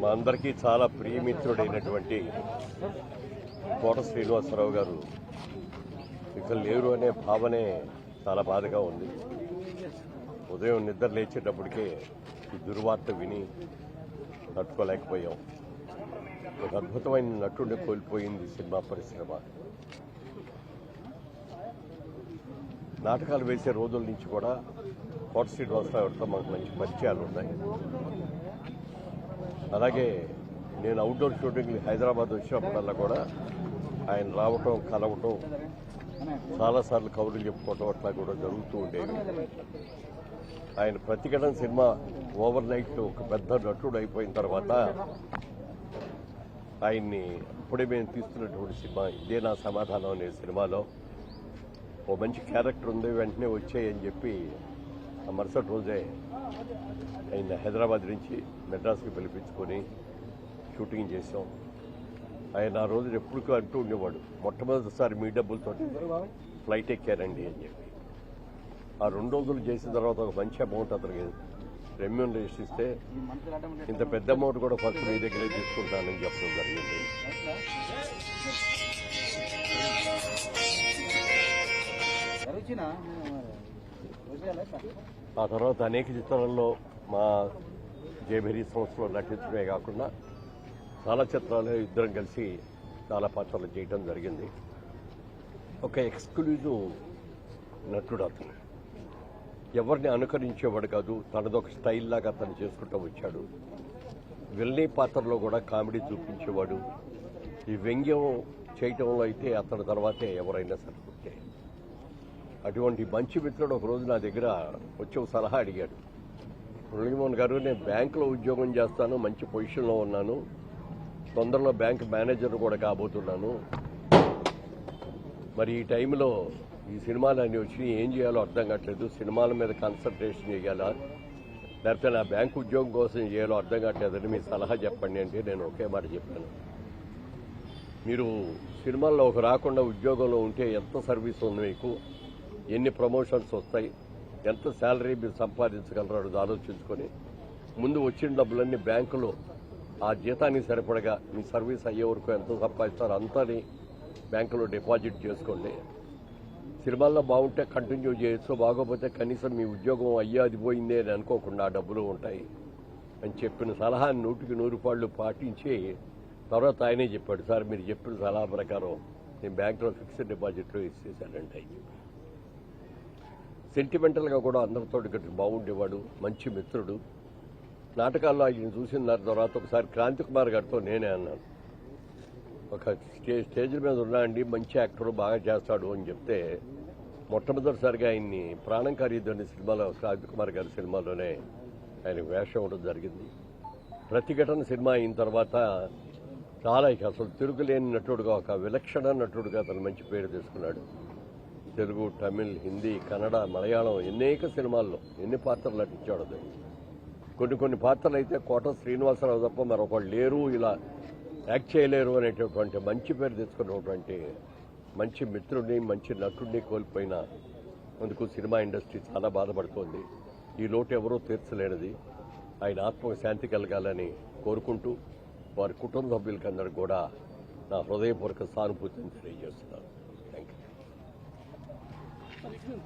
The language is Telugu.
మా అందరికీ చాలా ప్రియమిత్రుడైనటువంటి కోట శ్రీనివాసరావు గారు ఇక లేరు అనే భావనే చాలా బాధగా ఉంది. ఉదయం నిద్ర లేచేటప్పటికే ఈ దుర్వార్త విని తట్టుకోలేకపోయాం. ఒక అద్భుతమైన నటుడిని కోల్పోయింది సినిమా పరిశ్రమ. నాటకాలు వేసే రోజుల నుంచి కూడా కోట శ్రీనివాసరావుతో మాకు మంచి పరిచయాలు ఉన్నాయి. అలాగే నేను అవుట్డోర్ షూటింగ్ హైదరాబాద్ వచ్చినప్పుడల్లా కూడా ఆయన రావటం కలవటం చాలాసార్లు కబుర్లు చెప్పుకోవటం అట్లా కూడా జరుగుతూ ఉండేవి. ఆయన ప్రతిఘటన సినిమా ఓవర్ నైట్ ఒక పెద్ద నటుడు అయిపోయిన తర్వాత ఆయన్ని అప్పుడే మేము తీస్తున్నటువంటి సినిమా ఇదే నా సమాధానం అనే సినిమాలో ఓ మంచి క్యారెక్టర్ ఉంది, వెంటనే వచ్చాయని చెప్పి ఆ మరుసటి రోజే ఆయన హైదరాబాద్ నుంచి మెడ్రాస్కి పిలిపించుకొని షూటింగ్ చేసాం. ఆయన ఆ రోజు ఎప్పుడు అంటూ ఉండేవాడు, మొట్టమొదటిసారి మీ డబ్బులతో ఫ్లైట్ ఎక్కారండి అని చెప్పి. ఆ 2 రోజులు చేసిన తర్వాత ఒక మంచి అమౌంట్ అతనికి రెమ్యూనరేషన్ ఇస్తే ఇంత పెద్ద అమౌంట్ కూడా ఫస్ట్ మీ దగ్గరే తీసుకుంటానని చెప్పడం జరిగింది. ఆ తర్వాత అనేక చిత్రాల్లో మా జేబెరీ సంస్థలో నటించడమే కాకుండా చాలా చిత్రాలు ఇద్దరం కలిసి చాలా పాత్రలు చేయటం జరిగింది. ఒక ఎక్స్క్లూజివ్ నటుడు అతను, ఎవరిని అనుకరించేవాడు కాదు, తనదొక స్టైల్ లాగా అతను చేసుకుంటూ వచ్చాడు. విల్నీ పాత్రలో కూడా కామెడీ చూపించేవాడు. ఈ వ్యంగ్యం చేయటంలో అయితే అతని తర్వాతే ఎవరైనా సరిపోతే. అటువంటి మంచి మిత్రుడు ఒక రోజు నా దగ్గర వచ్చి ఒక సలహా అడిగాడు. మురళీమోహన్ గారు, నేను బ్యాంకులో ఉద్యోగం చేస్తాను, మంచి పొజిషన్లో ఉన్నాను, తొందరలో బ్యాంక్ మేనేజర్ కూడా కాబోతున్నాను, మరి ఈ టైంలో ఈ సినిమాలు అన్నీ వచ్చి ఏం చేయాలో అర్థం కావట్లేదు, సినిమాల మీద కాన్సన్ట్రేషన్ చేయాలా లేకపోతే నా బ్యాంక్ ఉద్యోగం కోసం చేయాలో అర్థం కావట్లేదని మీ సలహా చెప్పండి అంటే నేను ఒకే మాట చెప్పాను. మీరు సినిమాల్లో ఒక రాకుండా ఉద్యోగంలో ఉంటే ఎంత సర్వీస్ ఉంది మీకు, ఎన్ని ప్రమోషన్స్ వస్తాయి, ఎంత శాలరీ మీరు సంపాదించగలరో అది ఆలోచించుకొని ముందు వచ్చిన డబ్బులన్నీ బ్యాంకులో ఆ జీతానికి సరిపడగా మీ సర్వీస్ అయ్యే వరకు ఎంత సంపాదిస్తారో అంతని బ్యాంకులో డిపాజిట్ చేసుకోండి. సినిమాల్లో బాగుంటే కంటిన్యూ చేయొచ్చు, బాగోపోతే కనీసం మీ ఉద్యోగం అయ్యా అది పోయిందే అని అనుకోకుండా ఆ డబ్బులు ఉంటాయి అని చెప్పిన సలహాని 100కి 100 పాళ్ళు పాటించి తర్వాత ఆయనే చెప్పాడు, సార్ మీరు చెప్పిన సలహా ప్రకారం నేను బ్యాంకులో ఫిక్స్డ్ డిపాజిట్లో ఇచ్చేసానంటే. సెంటిమెంటల్గా కూడా అందరితో బాగుండేవాడు, మంచి మిత్రుడు. నాటకాల్లో ఆయన చూసిన తర్వాత ఒకసారి క్రాంతి కుమార్ గారితో నేనే అన్నాను, ఒక స్టేజ్ మీద ఉన్నా అండి, మంచి యాక్టర్ బాగా చేస్తాడు అని చెప్తే మొట్టమొదటిసారిగా ఆయన్ని ప్రాణం ఖరీదని సినిమాలో క్రాంతి కుమార్ గారి సినిమాలోనే ఆయన వేషం ఇవ్వడం జరిగింది. ప్రతిఘటన సినిమా అయిన తర్వాత చాలా అసలు తిరుగులేని నటుడుగా, ఒక విలక్షణ నటుడుగా అతను మంచి పేరు తీసుకున్నాడు. తెలుగు, తమిళ్, హిందీ, కన్నడ, మలయాళం అనేక సినిమాల్లో ఎన్ని పాత్రలు నటించాడు అతను. కొన్ని పాత్రలు అయితే కోట శ్రీనివాసరావు తప్ప మరొకళ్ళు లేరు, ఇలా యాక్ట్ చేయలేరు అనేటటువంటి మంచి పేరు తెచ్చుకున్నటువంటి మంచి మిత్రుడిని, మంచి నటుడిని కోల్పోయిన అందుకు సినిమా ఇండస్ట్రీ చాలా బాధపడుతోంది. ఈ లోటు ఎవరూ తీర్చలేనిది. ఆయన ఆత్మకు శాంతి కలగాలని కోరుకుంటూ వారి కుటుంబ సభ్యులకి అందరికీ కూడా నా హృదయపూర్వక సానుభూతిని తెలియజేస్తున్నాను. Thank you.